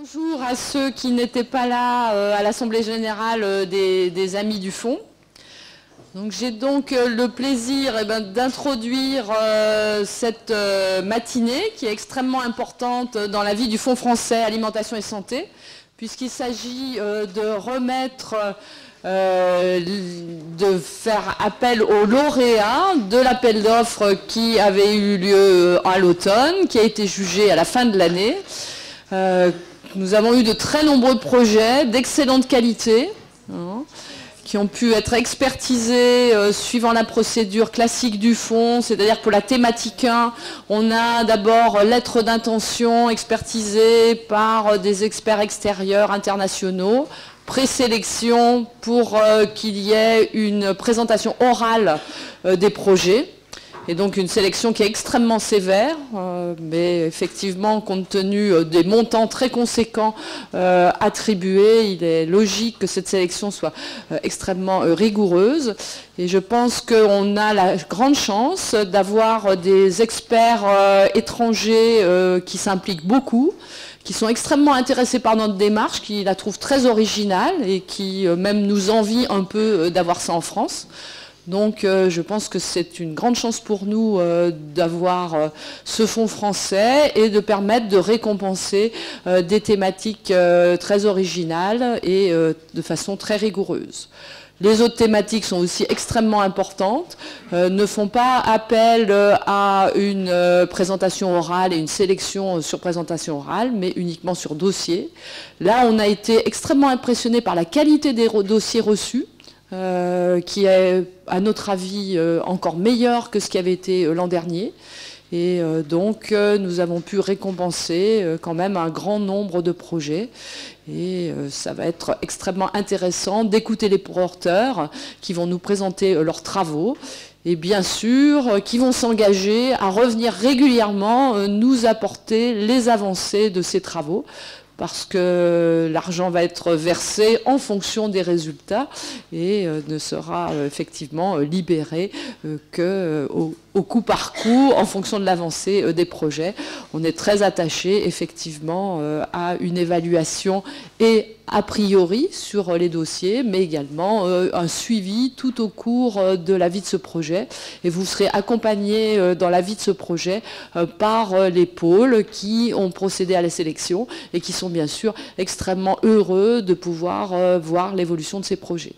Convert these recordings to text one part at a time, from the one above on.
Bonjour à ceux qui n'étaient pas là à l'Assemblée Générale des Amis du Fonds. J'ai donc le plaisir d'introduire cette matinée qui est extrêmement importante dans la vie du Fonds français Alimentation et Santé, puisqu'il s'agit de remettre, de faire appel aux lauréats de l'appel d'offres qui avait eu lieu à l'automne, qui a été jugé à la fin de l'année. Nous avons eu de très nombreux projets d'excellente qualité, qui ont pu être expertisés suivant la procédure classique du fonds, c'est-à-dire pour la thématique 1, on a d'abord lettre d'intention expertisée par des experts extérieurs internationaux, présélection pour qu'il y ait une présentation orale des projets. Et donc une sélection qui est extrêmement sévère, mais effectivement, compte tenu des montants très conséquents attribués, il est logique que cette sélection soit extrêmement rigoureuse. Et je pense qu'on a la grande chance d'avoir des experts étrangers qui s'impliquent beaucoup, qui sont extrêmement intéressés par notre démarche, qui la trouvent très originale et qui même nous envient un peu d'avoir ça en France. Donc je pense que c'est une grande chance pour nous d'avoir ce fonds français et de permettre de récompenser des thématiques très originales et de façon très rigoureuse. Les autres thématiques sont aussi extrêmement importantes, ne font pas appel à une présentation orale et une sélection sur présentation orale, mais uniquement sur dossier. Là, on a été extrêmement impressionnés par la qualité des dossiers reçus, qui est, à notre avis, encore meilleur que ce qui avait été l'an dernier. Et donc, nous avons pu récompenser quand même un grand nombre de projets. Et ça va être extrêmement intéressant d'écouter les porteurs qui vont nous présenter leurs travaux. Et bien sûr, qui vont s'engager à revenir régulièrement nous apporter les avancées de ces travaux, parce que l'argent va être versé en fonction des résultats et ne sera effectivement libéré qu'au coup par coup, en fonction de l'avancée des projets. On est très attaché effectivement à une évaluation et a priori sur les dossiers, mais également un suivi tout au cours de la vie de ce projet. Et vous serez accompagné dans la vie de ce projet par les pôles qui ont procédé à la sélection et qui sont bien sûr extrêmement heureux de pouvoir voir l'évolution de ces projets.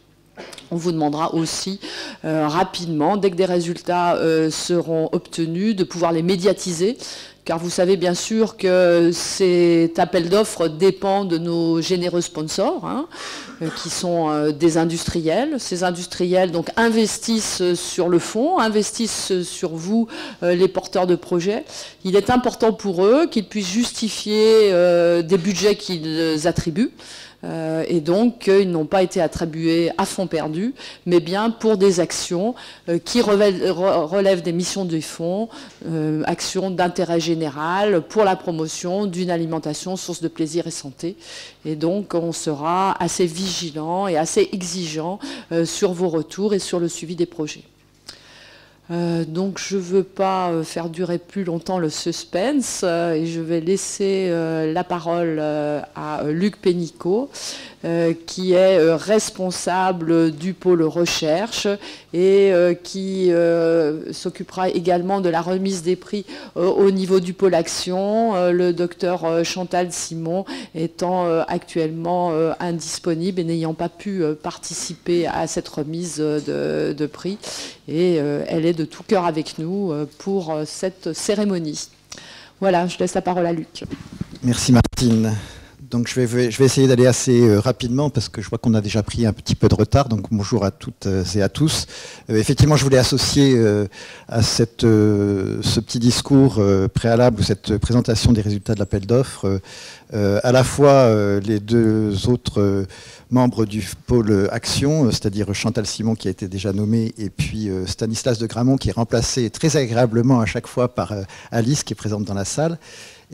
On vous demandera aussi rapidement, dès que des résultats seront obtenus, de pouvoir les médiatiser, car vous savez bien sûr que cet appel d'offres dépend de nos généreux sponsors, qui sont des industriels. Ces industriels donc investissent sur le fonds, investissent sur vous, les porteurs de projets. Il est important pour eux qu'ils puissent justifier des budgets qu'ils attribuent. Et donc, ils n'ont pas été attribués à fonds perdu, mais bien pour des actions qui relèvent des missions du fonds, actions d'intérêt général pour la promotion d'une alimentation source de plaisir et santé. Et donc, on sera assez vigilant et assez exigeant sur vos retours et sur le suivi des projets. Donc je ne veux pas faire durer plus longtemps le suspense et je vais laisser la parole à Luc Pénicaud, qui est responsable du pôle recherche et qui s'occupera également de la remise des prix au niveau du pôle action, le docteur Chantal Simon étant actuellement indisponible et n'ayant pas pu participer à cette remise de prix. Et elle est de tout cœur avec nous pour cette cérémonie. Voilà, je laisse la parole à Luc. Merci Martine. Donc je vais essayer d'aller assez rapidement parce que je vois qu'on a déjà pris un petit peu de retard. Donc bonjour à toutes et à tous. Effectivement, je voulais associer à ce petit discours préalable ou cette présentation des résultats de l'appel d'offres à la fois les deux autres membres du pôle Action, c'est-à-dire Chantal Simon qui a été déjà nommée et puis Stanislas de Gramont qui est remplacé très agréablement à chaque fois par Alice qui est présente dans la salle.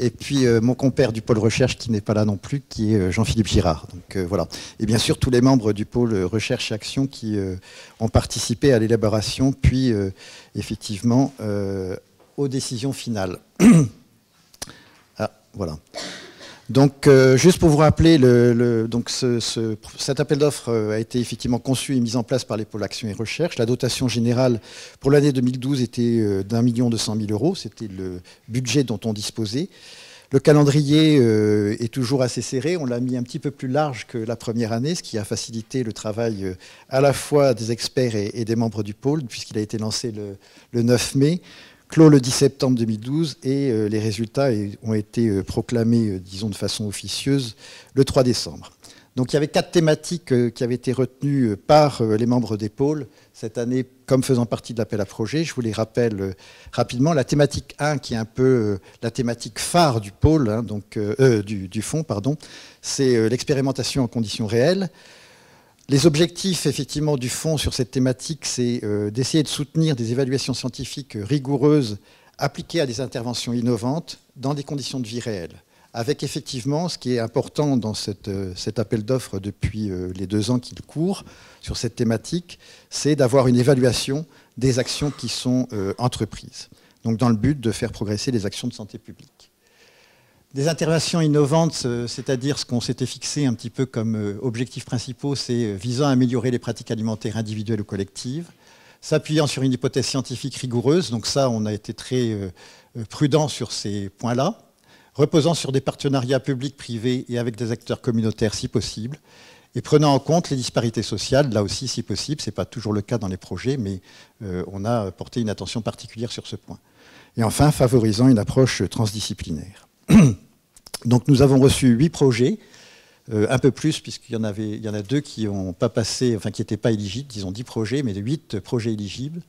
Et puis mon compère du pôle recherche qui n'est pas là non plus, qui est Jean-Philippe Girard. Donc voilà. Et bien sûr tous les membres du pôle recherche et action qui ont participé à l'élaboration, puis effectivement aux décisions finales. Ah, voilà. Donc, juste pour vous rappeler, cet appel d'offres a été effectivement conçu et mis en place par les pôles Action et Recherche. La dotation générale pour l'année 2012 était d'1,2 million €. C'était le budget dont on disposait. Le calendrier est toujours assez serré. On l'a mis un petit peu plus large que la première année, ce qui a facilité le travail à la fois des experts et des membres du pôle, puisqu'il a été lancé le 9 mai. Clos le 10 septembre 2012 et les résultats ont été proclamés, disons de façon officieuse, le 3 décembre. Donc il y avait 4 thématiques qui avaient été retenues par les membres des pôles cette année comme faisant partie de l'appel à projet. Je vous les rappelle rapidement. La thématique 1, qui est un peu la thématique phare du pôle, hein, du fonds, c'est l'expérimentation en conditions réelles. Les objectifs, effectivement, du fonds sur cette thématique, c'est d'essayer de soutenir des évaluations scientifiques rigoureuses appliquées à des interventions innovantes dans des conditions de vie réelles. Avec, effectivement, ce qui est important dans cet appel d'offres depuis les 2 ans qu'il court sur cette thématique, c'est d'avoir une évaluation des actions qui sont entreprises. Donc, dans le but de faire progresser les actions de santé publique. Des interventions innovantes, c'est-à-dire ce qu'on s'était fixé un petit peu comme objectifs principaux, c'est visant à améliorer les pratiques alimentaires individuelles ou collectives, s'appuyant sur une hypothèse scientifique rigoureuse, donc ça, on a été très prudent sur ces points-là, reposant sur des partenariats publics-privés et avec des acteurs communautaires si possible, et prenant en compte les disparités sociales, là aussi si possible, ce n'est pas toujours le cas dans les projets, mais on a porté une attention particulière sur ce point. Et enfin, favorisant une approche transdisciplinaire. Donc nous avons reçu 8 projets, un peu plus puisqu'il y en a 2 qui n'ont pas passé, enfin qui n'étaient pas éligibles, disons 10 projets, mais 8 projets éligibles.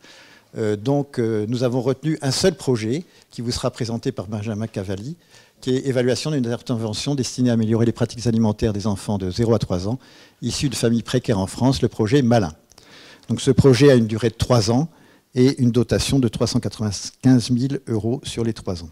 Donc nous avons retenu un seul projet qui vous sera présenté par Benjamin Cavalli, qui est évaluation d'une intervention destinée à améliorer les pratiques alimentaires des enfants de 0 à 3 ans, issus de familles précaires en France, le projet Malin. Donc ce projet a une durée de 3 ans et une dotation de 395 000 € sur les 3 ans.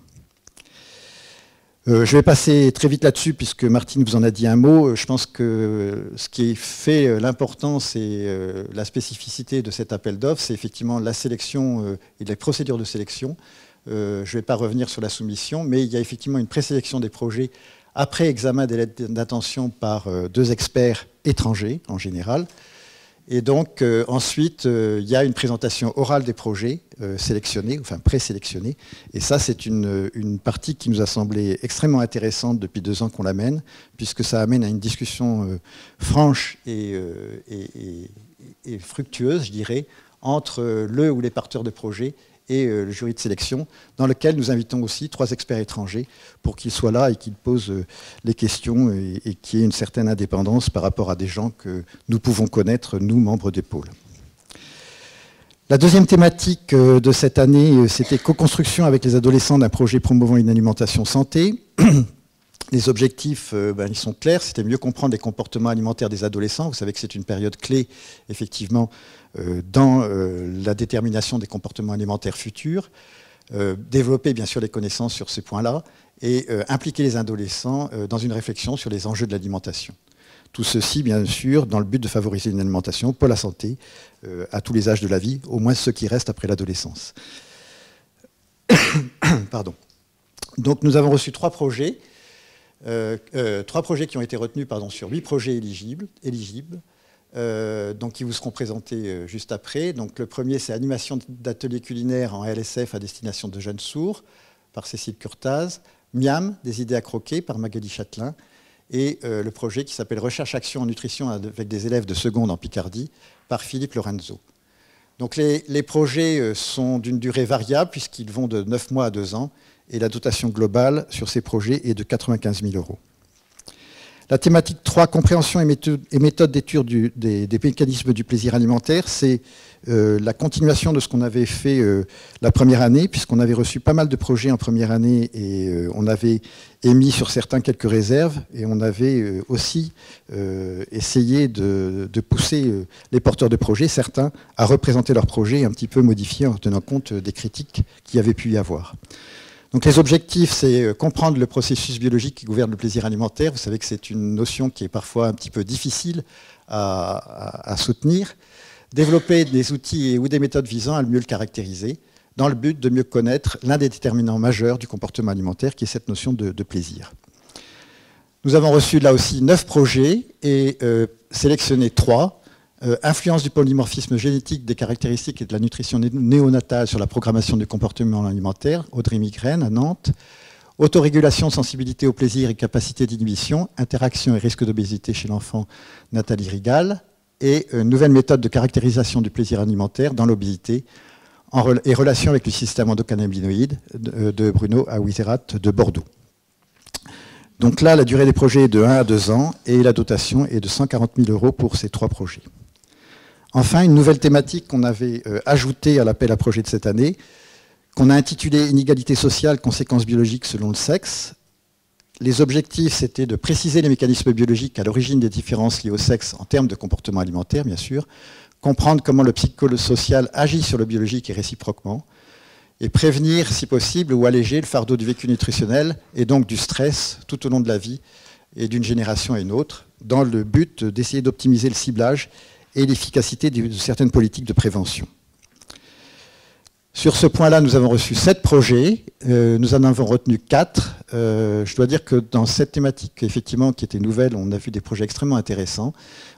Je vais passer très vite là-dessus puisque Martine vous en a dit un mot. Je pense que ce qui fait l'importance et la spécificité de cet appel d'offres, c'est effectivement la sélection et les procédures de sélection. Je ne vais pas revenir sur la soumission, mais il y a effectivement une présélection des projets après examen des lettres d'intention par 2 experts étrangers en général. Et donc ensuite, il y a une présentation orale des projets sélectionnés, enfin présélectionnés. Et ça, c'est une partie qui nous a semblé extrêmement intéressante depuis 2 ans qu'on l'amène, puisque ça amène à une discussion franche et fructueuse, je dirais, entre le ou les porteurs de projets et le jury de sélection, dans lequel nous invitons aussi 3 experts étrangers pour qu'ils soient là et qu'ils posent les questions et qu'il y ait une certaine indépendance par rapport à des gens que nous pouvons connaître, nous, membres des pôles. La deuxième thématique de cette année, c'était co-construction avec les adolescents d'un projet promouvant une alimentation santé. Les objectifs, ils sont clairs, c'était mieux comprendre les comportements alimentaires des adolescents. Vous savez que c'est une période clé, effectivement, dans la détermination des comportements alimentaires futurs. Développer, bien sûr, les connaissances sur ces points-là et impliquer les adolescents dans une réflexion sur les enjeux de l'alimentation. Tout ceci, bien sûr, dans le but de favoriser une alimentation pour la santé à tous les âges de la vie, au moins ceux qui restent après l'adolescence. Pardon. Donc, nous avons reçu 3 projets. 3 projets qui ont été retenus sur 8 projets éligibles, donc qui vous seront présentés juste après. Donc, le premier, c'est animation d'ateliers culinaires en LSF à destination de jeunes sourds par Cécile Curtaz, Miam, des idées à croquer par Magali Châtelain, et le projet qui s'appelle Recherche-Action en nutrition avec des élèves de seconde en Picardie par Philippe Lorenzo. Donc les projets sont d'une durée variable puisqu'ils vont de 9 mois à 2 ans et la dotation globale sur ces projets est de 95 000 €. La thématique 3, compréhension et méthode d'étude des mécanismes du plaisir alimentaire, c'est la continuation de ce qu'on avait fait la première année, puisqu'on avait reçu pas mal de projets en première année et on avait émis sur certains quelques réserves et on avait aussi essayé de pousser les porteurs de projets, certains, à représenter leurs projets un petit peu modifiés en tenant compte des critiques qu'il y avait pu y avoir. Donc les objectifs, c'est comprendre le processus biologique qui gouverne le plaisir alimentaire. Vous savez que c'est une notion qui est parfois un petit peu difficile à soutenir. Développer des outils ou des méthodes visant à mieux le caractériser, dans le but de mieux connaître l'un des déterminants majeurs du comportement alimentaire, qui est cette notion de plaisir. Nous avons reçu là aussi 9 projets et sélectionné 3. Influence du polymorphisme génétique des caractéristiques et de la nutrition néonatale sur la programmation du comportement alimentaire, Audrey Migraine à Nantes. Autorégulation, sensibilité au plaisir et capacité d'inhibition, interaction et risque d'obésité chez l'enfant, Nathalie Rigal. Et nouvelle méthode de caractérisation du plaisir alimentaire dans l'obésité et relation avec le système endocannabinoïde de Bruno Aouizerat de Bordeaux. Donc là, la durée des projets est de 1 à 2 ans et la dotation est de 140 000 € pour ces 3 projets. Enfin, une nouvelle thématique qu'on avait ajoutée à l'appel à projet de cette année, qu'on a intitulé « Inégalité sociale, conséquences biologiques selon le sexe ». Les objectifs, c'était de préciser les mécanismes biologiques à l'origine des différences liées au sexe en termes de comportement alimentaire, bien sûr, comprendre comment le psychosocial agit sur le biologique et réciproquement, et prévenir, si possible, ou alléger le fardeau du vécu nutritionnel et donc du stress tout au long de la vie et d'une génération à une autre, dans le but d'essayer d'optimiser le ciblage et l'efficacité de certaines politiques de prévention. Sur ce point-là, nous avons reçu 7 projets, nous en avons retenu 4. Je dois dire que dans cette thématique, effectivement, qui était nouvelle, on a vu des projets extrêmement intéressants.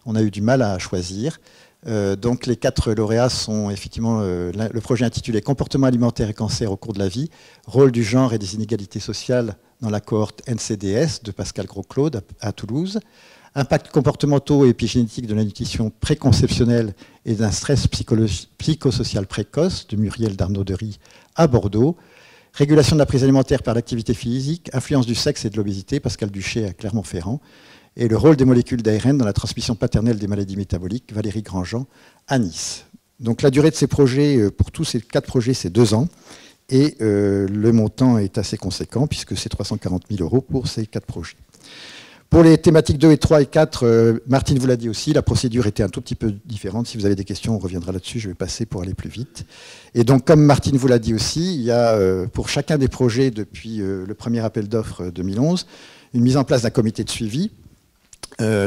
On a eu du mal à choisir. Donc les 4 lauréats sont effectivement le projet intitulé « Comportement alimentaire et cancer au cours de la vie, rôle du genre et des inégalités sociales dans la cohorte NCDS » de Pascal Gros-Claude à Toulouse. Impacts comportementaux et épigénétiques de la nutrition préconceptionnelle et d'un stress psychosocial précoce de Muriel Darnaud-Dery à Bordeaux. Régulation de la prise alimentaire par l'activité physique, influence du sexe et de l'obésité, Pascal Duché à Clermont-Ferrand. Et le rôle des molécules d'ARN dans la transmission paternelle des maladies métaboliques, Valérie Grandjean à Nice. Donc la durée de ces projets, pour tous ces 4 projets, c'est 2 ans. Et le montant est assez conséquent puisque c'est 340 000 € pour ces 4 projets. Pour les thématiques 2 et 3 et 4, Martine vous l'a dit aussi, la procédure était un tout petit peu différente. Si vous avez des questions, on reviendra là-dessus. Je vais passer pour aller plus vite. Et donc, comme Martine vous l'a dit aussi, il y a pour chacun des projets, depuis le premier appel d'offres 2011, une mise en place d'un comité de suivi,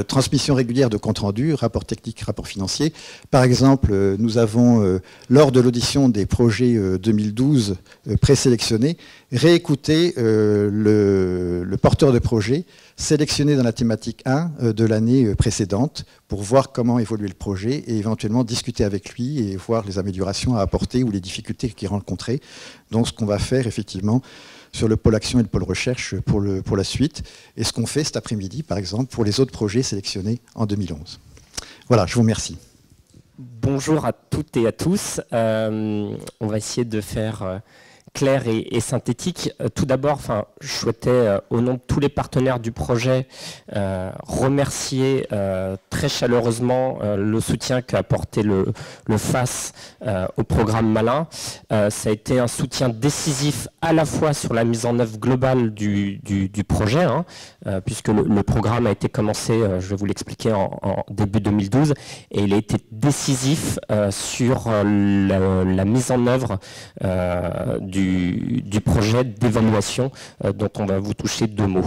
transmission régulière de comptes rendus, rapports techniques, rapports financiers. Par exemple, nous avons, lors de l'audition des projets 2012 présélectionnés, réécouté le porteur de projet sélectionné dans la thématique 1 de l'année précédente pour voir comment évoluait le projet et éventuellement discuter avec lui et voir les améliorations à apporter ou les difficultés qu'il rencontrait. Donc ce qu'on va faire effectivement sur le pôle action et le pôle recherche pour la suite, et ce qu'on fait cet après-midi, par exemple, pour les autres projets sélectionnés en 2011. Voilà, je vous remercie. Bonjour à toutes et à tous. On va essayer de faire clair et synthétique. Tout d'abord, je souhaitais, au nom de tous les partenaires du projet, remercier très chaleureusement le soutien qu'a apporté le FAS au programme Malin. Ça a été un soutien décisif à la fois sur la mise en œuvre globale du projet, puisque le programme a été commencé, je vais vous l'expliquer, en début 2012, et il a été décisif sur la mise en œuvre du projet d'évaluation dont on va vous toucher 2 mots.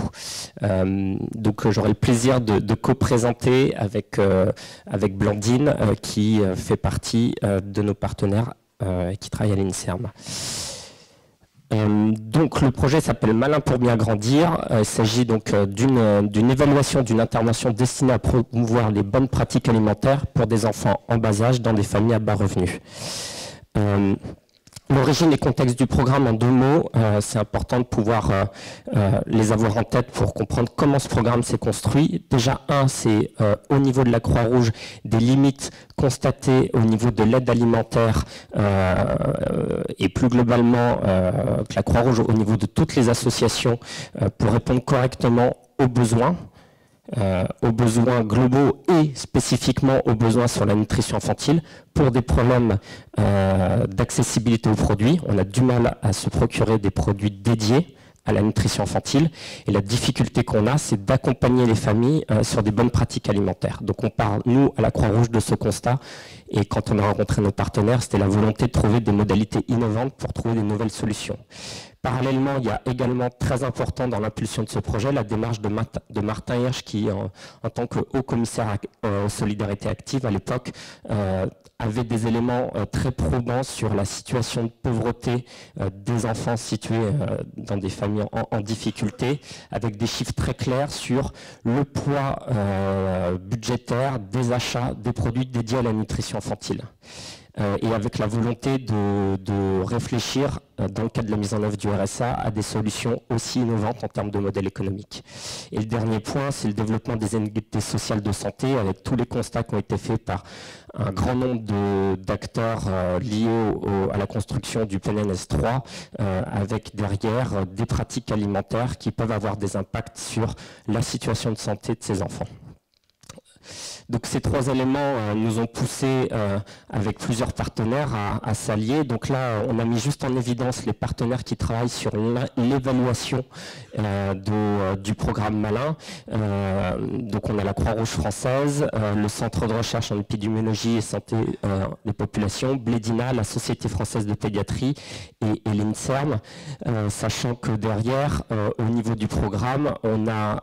Donc j'aurai le plaisir de co-présenter avec Blandine qui fait partie de nos partenaires et qui travaille à l'INSERM. Donc le projet s'appelle Malin pour bien grandir. Il s'agit donc d'une évaluation, d'une intervention destinée à promouvoir les bonnes pratiques alimentaires pour des enfants en bas âge dans des familles à bas revenus. L'origine et contexte du programme en 2 mots, c'est important de pouvoir les avoir en tête pour comprendre comment ce programme s'est construit. Déjà, c'est au niveau de la Croix-Rouge des limites constatées au niveau de l'aide alimentaire et plus globalement que la Croix-Rouge au niveau de toutes les associations pour répondre correctement aux besoins globaux et spécifiquement aux besoins sur la nutrition infantile pour des problèmes d'accessibilité aux produits. On a du mal à se procurer des produits dédiés à la nutrition infantile et la difficulté qu'on a, c'est d'accompagner les familles sur des bonnes pratiques alimentaires. Donc on part, nous, à la Croix-Rouge de ce constat et quand on a rencontré nos partenaires, c'était la volonté de trouver des modalités innovantes pour trouver des nouvelles solutions. Parallèlement, il y a également très important dans l'impulsion de ce projet la démarche de Martin Hirsch qui, en tant que haut commissaire aux solidarités actives à l'époque, avait des éléments très probants sur la situation de pauvreté des enfants situés dans des familles en difficulté, avec des chiffres très clairs sur le poids budgétaire des achats des produits dédiés à la nutrition infantile. Et avec la volonté de réfléchir, dans le cadre de la mise en œuvre du RSA, à des solutions aussi innovantes en termes de modèle économique. Et le dernier point, c'est le développement des inégalités sociales de santé, avec tous les constats qui ont été faits par un grand nombre d'acteurs liés à la construction du PNNS 3, avec derrière des pratiques alimentaires qui peuvent avoir des impacts sur la situation de santé de ces enfants. Donc ces trois éléments nous ont poussé avec plusieurs partenaires à s'allier. Donc là, on a mis juste en évidence les partenaires qui travaillent sur l'évaluation du programme Malin. Donc on a la Croix-Rouge française, le Centre de recherche en épidémiologie et santé des populations, Blédina, la Société française de pédiatrie et l'INSERM, sachant que derrière, au niveau du programme, on a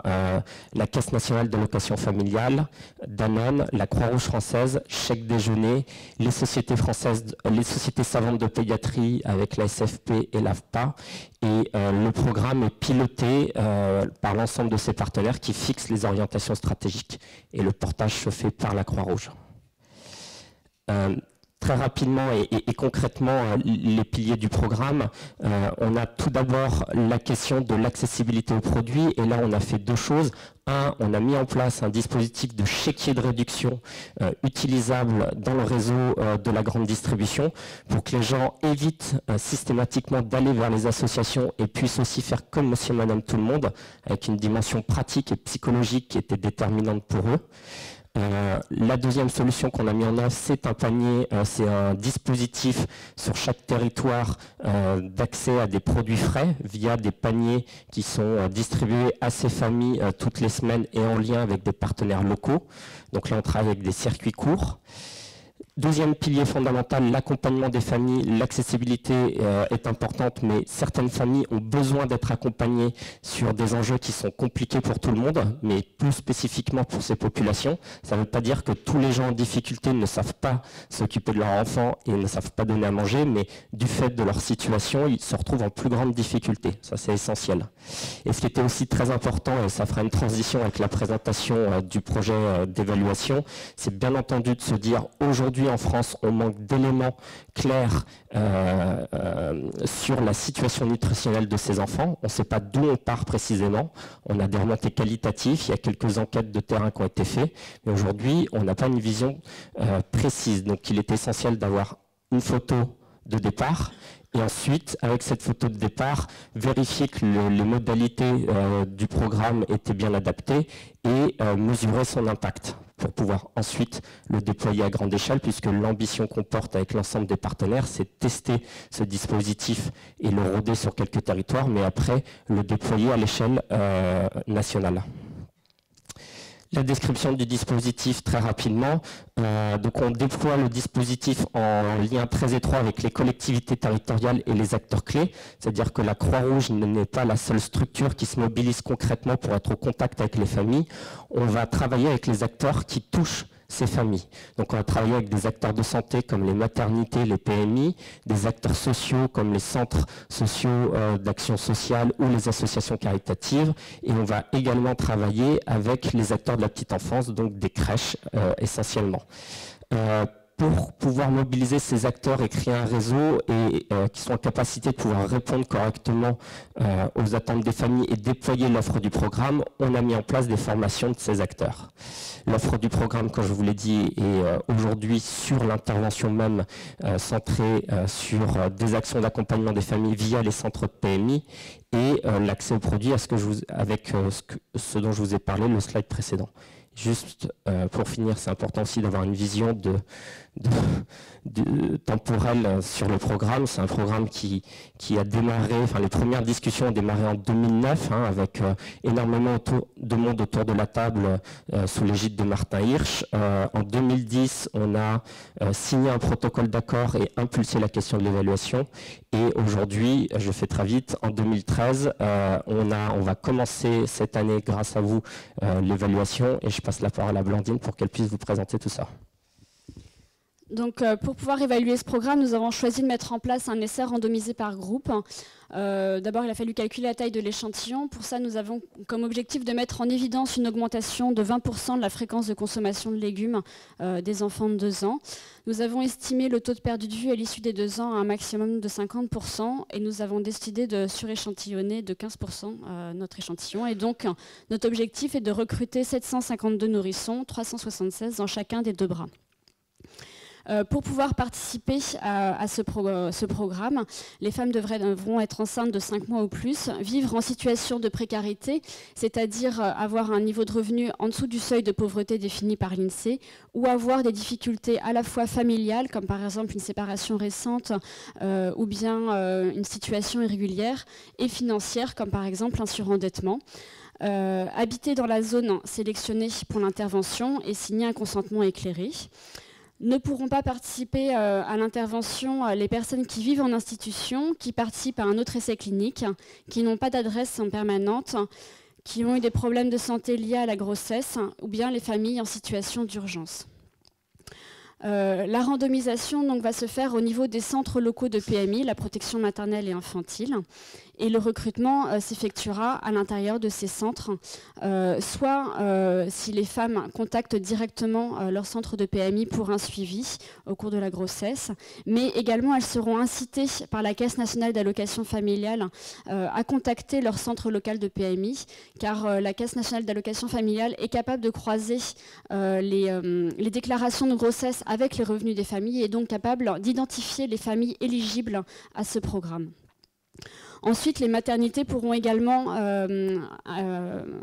la Caisse nationale d'allocation familiale, Danone, la Croix-Rouge française, Chèque Déjeuner, les sociétés françaises, les sociétés savantes de pédiatrie avec la SFP et l'AFPA. Et le programme est piloté par l'ensemble de ces partenaires qui fixent les orientations stratégiques. Et le portage se fait par la Croix-Rouge. Très rapidement et concrètement, les piliers du programme, on a tout d'abord la question de l'accessibilité aux produits, et là on a fait deux choses. Un, on a mis en place un dispositif de chéquier de réduction utilisable dans le réseau de la grande distribution pour que les gens évitent systématiquement d'aller vers les associations et puissent aussi faire comme monsieur, madame, tout le monde, avec une dimension pratique et psychologique qui était déterminante pour eux. La deuxième solution qu'on a mis en œuvre, c'est un panier, c'est un dispositif sur chaque territoire d'accès à des produits frais via des paniers qui sont distribués à ces familles toutes les semaines et en lien avec des partenaires locaux. Donc là, on travaille avec des circuits courts. Deuxième pilier fondamental, l'accompagnement des familles. L'accessibilité est importante, mais certaines familles ont besoin d'être accompagnées sur des enjeux qui sont compliqués pour tout le monde, mais plus spécifiquement pour ces populations. Ça ne veut pas dire que tous les gens en difficulté ne savent pas s'occuper de leurs enfants et ne savent pas donner à manger, mais du fait de leur situation, ils se retrouvent en plus grande difficulté. Ça, c'est essentiel. Et ce qui était aussi très important, et ça fera une transition avec la présentation du projet d'évaluation, c'est bien entendu de se dire aujourd'hui, en France, on manque d'éléments clairs sur la situation nutritionnelle de ces enfants. On ne sait pas d'où on part précisément. On a des remontées qualitatives, il y a quelques enquêtes de terrain qui ont été faites, mais aujourd'hui, on n'a pas une vision précise. Donc il est essentiel d'avoir une photo de départ, et ensuite, avec cette photo de départ, vérifier que les modalités du programme étaient bien adaptées et mesurer son impact pour pouvoir ensuite le déployer à grande échelle, puisque l'ambition qu'on porte avec l'ensemble des partenaires, c'est de tester ce dispositif et le roder sur quelques territoires, mais après le déployer à l'échelle nationale. La description du dispositif très rapidement. Donc on déploie le dispositif en lien très étroit avec les collectivités territoriales et les acteurs clés. C'est-à-dire que la Croix-Rouge n'est pas la seule structure qui se mobilise concrètement pour être au contact avec les familles. On va travailler avec les acteurs qui touchent ces familles. Donc on va travailler avec des acteurs de santé comme les maternités, les PMI, des acteurs sociaux comme les centres sociaux d'action sociale ou les associations caritatives, et on va également travailler avec les acteurs de la petite enfance, donc des crèches essentiellement. Pour pouvoir mobiliser ces acteurs et créer un réseau et qui sont en capacité de pouvoir répondre correctement aux attentes des familles et déployer l'offre du programme, on a mis en place des formations de ces acteurs. L'offre du programme, comme je vous l'ai dit, est aujourd'hui sur l'intervention même centrée sur des actions d'accompagnement des familles via les centres de PMI et l'accès aux produits avec ce dont je vous ai parlé, le slide précédent. Juste pour finir, c'est important aussi d'avoir une vision temporelle sur le programme. C'est un programme qui a démarré, enfin les premières discussions ont démarré en 2009 avec énormément de monde autour de la table sous l'égide de Martin Hirsch. En 2010, on a signé un protocole d'accord et impulsé la question de l'évaluation. Et aujourd'hui, je fais très vite, en 2013, on va commencer cette année, grâce à vous, l'évaluation. Et je passe la parole à Blandine pour qu'elle puisse vous présenter tout ça. Donc, pour pouvoir évaluer ce programme, nous avons choisi de mettre en place un essai randomisé par groupe. D'abord, il a fallu calculer la taille de l'échantillon. Pour ça, nous avons comme objectif de mettre en évidence une augmentation de 20% de la fréquence de consommation de légumes des enfants de 2 ans. Nous avons estimé le taux de perdu de vue à l'issue des 2 ans à un maximum de 50% et nous avons décidé de suréchantillonner de 15% notre échantillon. Et donc, notre objectif est de recruter 752 nourrissons, 376 dans chacun des 2 bras. Pour pouvoir participer à ce programme, les femmes devront être enceintes de 5 mois ou plus, vivre en situation de précarité, c'est-à-dire avoir un niveau de revenu en dessous du seuil de pauvreté défini par l'INSEE, ou avoir des difficultés à la fois familiales, comme par exemple une séparation récente, ou bien une situation irrégulière, et financière, comme par exemple un surendettement. Habiter dans la zone sélectionnée pour l'intervention et signer un consentement éclairé. Ne pourront pas participer à l'intervention les personnes qui vivent en institution, qui participent à un autre essai clinique, qui n'ont pas d'adresse permanente, qui ont eu des problèmes de santé liés à la grossesse, ou bien les familles en situation d'urgence. La randomisation donc, va se faire au niveau des centres locaux de PMI, la protection maternelle et infantile, et le recrutement s'effectuera à l'intérieur de ces centres, soit si les femmes contactent directement leur centre de PMI pour un suivi au cours de la grossesse, mais également elles seront incitées par la Caisse nationale d'allocation familiale à contacter leur centre local de PMI, car la Caisse nationale d'allocation familiale est capable de croiser les déclarations de grossesse avec les revenus des familles et donc capable d'identifier les familles éligibles à ce programme. Ensuite, les maternités pourront également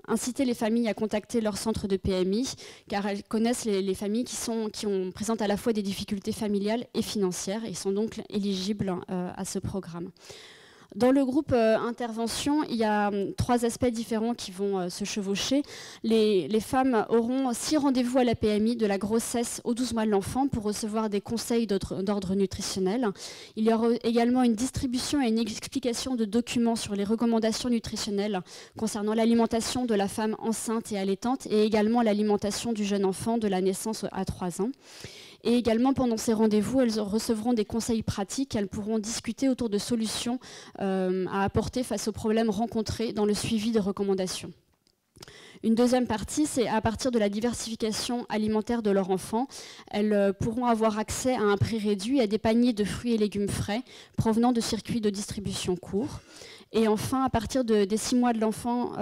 inciter les familles à contacter leur centre de PMI, car elles connaissent les familles qui présentent à la fois des difficultés familiales et financières et sont donc éligibles à ce programme. Dans le groupe intervention, il y a 3 aspects différents qui vont se chevaucher. Les femmes auront 6 rendez-vous à la PMI de la grossesse aux 12 mois de l'enfant pour recevoir des conseils d'ordre nutritionnel. Il y aura également une distribution et une explication de documents sur les recommandations nutritionnelles concernant l'alimentation de la femme enceinte et allaitante et également l'alimentation du jeune enfant de la naissance à 3 ans. Et également, pendant ces rendez-vous, elles recevront des conseils pratiques. Elles pourront discuter autour de solutions à apporter face aux problèmes rencontrés dans le suivi des recommandations. Une deuxième partie, c'est à partir de la diversification alimentaire de leur enfant, elles pourront avoir accès à un prix réduit à des paniers de fruits et légumes frais provenant de circuits de distribution courts. Et enfin, à partir des 6 mois de l'enfant,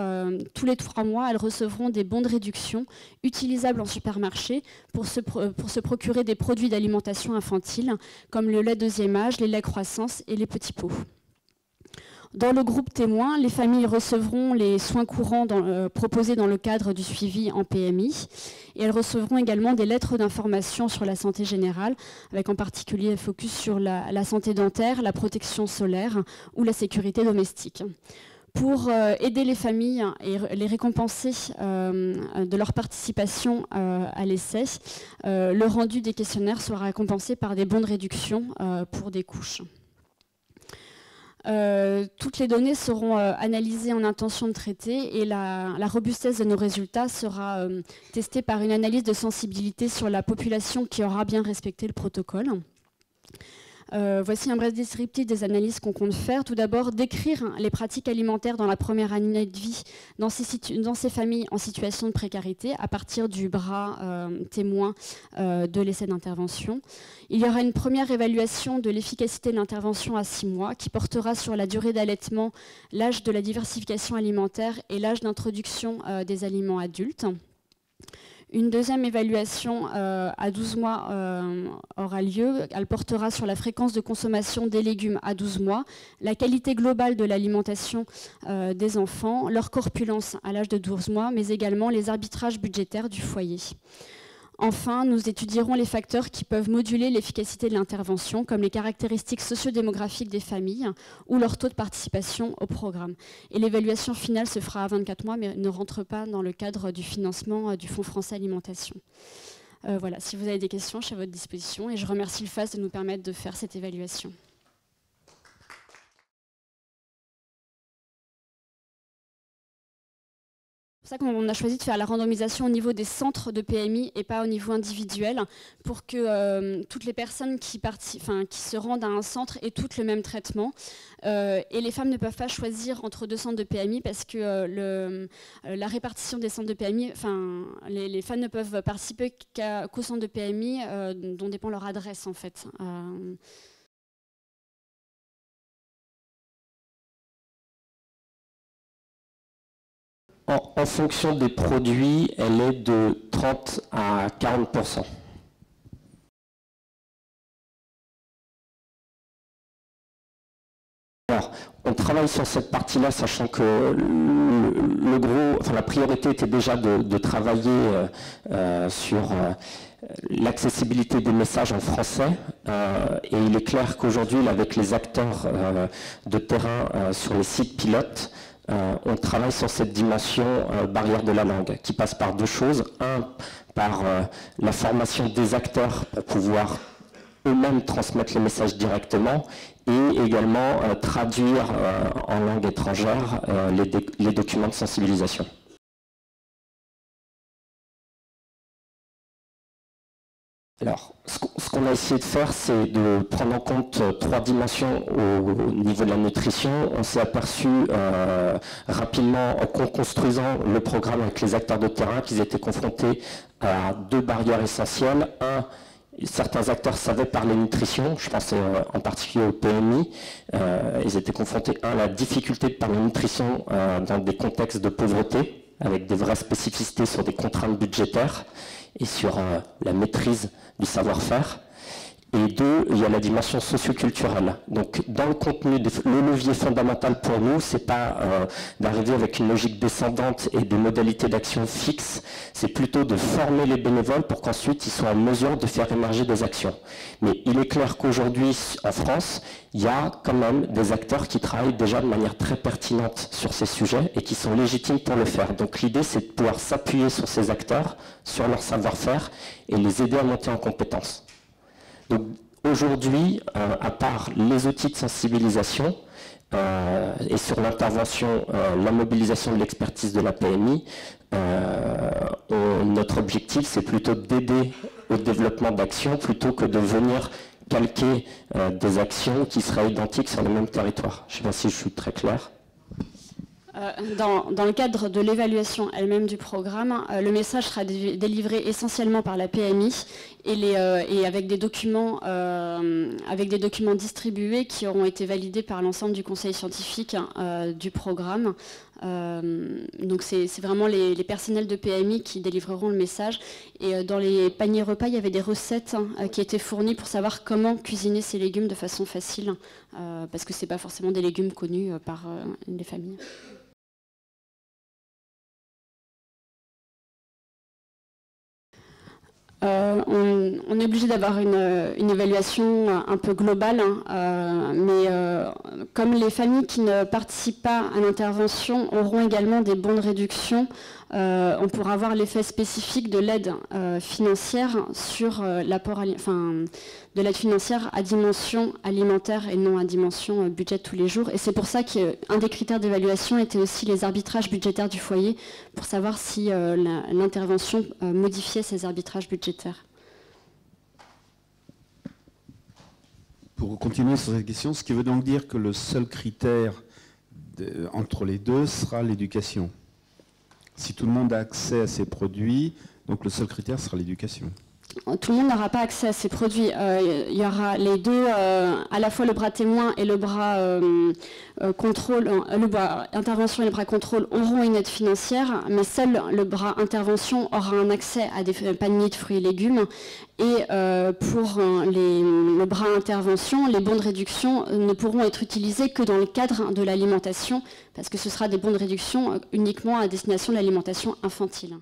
tous les 3 mois, elles recevront des bons de réduction utilisables en supermarché pour se procurer des produits d'alimentation infantile, comme le lait deuxième âge, les laits croissance et les petits pots. Dans le groupe témoin, les familles recevront les soins courants proposés dans le cadre du suivi en PMI et elles recevront également des lettres d'information sur la santé générale, avec en particulier un focus sur la santé dentaire, la protection solaire ou la sécurité domestique. Pour aider les familles et les récompenser de leur participation à l'essai, le rendu des questionnaires sera récompensé par des bons de réduction pour des couches. Toutes les données seront analysées en intention de traiter et la robustesse de nos résultats sera testée par une analyse de sensibilité sur la population qui aura bien respecté le protocole. Voici un bref descriptif des analyses qu'on compte faire. Tout d'abord, décrire les pratiques alimentaires dans la première année de vie dans ces familles en situation de précarité à partir du bras témoin de l'essai d'intervention. Il y aura une première évaluation de l'efficacité de l'intervention à 6 mois qui portera sur la durée d'allaitement, l'âge de la diversification alimentaire et l'âge d'introduction des aliments adultes. Une deuxième évaluation à 12 mois aura lieu. Elle portera sur la fréquence de consommation des légumes à 12 mois, la qualité globale de l'alimentation des enfants, leur corpulence à l'âge de 12 mois, mais également les arbitrages budgétaires du foyer. Enfin, nous étudierons les facteurs qui peuvent moduler l'efficacité de l'intervention, comme les caractéristiques sociodémographiques des familles ou leur taux de participation au programme. Et l'évaluation finale se fera à 24 mois, mais ne rentre pas dans le cadre du financement du Fonds français alimentation. Voilà, si vous avez des questions, je suis à votre disposition et je remercie le FAS de nous permettre de faire cette évaluation. C'est pour ça qu'on a choisi de faire la randomisation au niveau des centres de PMI et pas au niveau individuel, pour que toutes les personnes qui se rendent à un centre aient toutes le même traitement. Et les femmes ne peuvent pas choisir entre 2 centres de PMI parce que la répartition des centres de PMI, les femmes ne peuvent participer qu'au centre de PMI dont dépend leur adresse en fait. En fonction des produits, elle est de 30 à 40%. Alors, on travaille sur cette partie-là, sachant que la priorité était déjà de travailler sur l'accessibilité des messages en français. Et il est clair qu'aujourd'hui, avec les acteurs de terrain sur les sites pilotes, on travaille sur cette dimension barrière de la langue, qui passe par 2 choses. Un, par la formation des acteurs pour pouvoir eux-mêmes transmettre les messages directement, et également traduire en langue étrangère les documents de sensibilisation. Alors, ce qu'on a essayé de faire, c'est de prendre en compte 3 dimensions au niveau de la nutrition. On s'est aperçu rapidement, en construisant le programme avec les acteurs de terrain, qu'ils étaient confrontés à 2 barrières essentielles. Un, certains acteurs savaient parler nutrition, je pense en particulier au PMI. Ils étaient confrontés à la difficulté de parler nutrition dans des contextes de pauvreté, avec des vraies spécificités sur des contraintes budgétaires et sur la maîtrise du savoir-faire. Et 2, il y a la dimension socioculturelle. Donc dans le contenu, le levier fondamental pour nous, c'est pas d'arriver avec une logique descendante et des modalités d'action fixes, c'est plutôt de former les bénévoles pour qu'ensuite ils soient en mesure de faire émerger des actions. Mais il est clair qu'aujourd'hui, en France, il y a quand même des acteurs qui travaillent déjà de manière très pertinente sur ces sujets et qui sont légitimes pour le faire. Donc l'idée, c'est de pouvoir s'appuyer sur ces acteurs, sur leur savoir-faire et les aider à monter en compétences. Donc aujourd'hui, à part les outils de sensibilisation et sur l'intervention, la mobilisation de l'expertise de la PMI, notre objectif, c'est plutôt d'aider au développement d'actions plutôt que de venir calquer des actions qui seraient identiques sur le même territoire. Je ne sais pas si je suis très clair. Dans le cadre de l'évaluation elle-même du programme, le message sera délivré essentiellement par la PMI et avec des documents distribués qui auront été validés par l'ensemble du conseil scientifique du programme. Donc c'est vraiment les personnels de PMI qui délivreront le message. Et dans les paniers repas, il y avait des recettes qui étaient fournies pour savoir comment cuisiner ces légumes de façon facile, parce que ce n'est pas forcément des légumes connus par les familles. On est obligé d'avoir une évaluation un peu globale, mais comme les familles qui ne participent pas à l'intervention auront également des bons de réduction, on pourra avoir l'effet spécifique de l'aide financière sur l'apport, de l'aide financière à dimension alimentaire et non à dimension budget de tous les jours. Et c'est pour ça qu'un des critères d'évaluation était aussi les arbitrages budgétaires du foyer, pour savoir si l'intervention modifiait ces arbitrages budgétaires. Pour continuer sur cette question, ce qui veut donc dire que le seul critère entre les deux sera l'éducation. Si tout le monde a accès à ces produits, donc le seul critère sera l'éducation. Tout le monde n'aura pas accès à ces produits. Il y aura les deux, à la fois le bras témoin et le bras contrôle, le bras intervention et le bras contrôle auront une aide financière, mais seul le bras intervention aura un accès à des paniers de fruits et légumes. Et pour le bras intervention, les bons de réduction ne pourront être utilisés que dans le cadre de l'alimentation, parce que ce sera des bons de réduction uniquement à destination de l'alimentation infantile.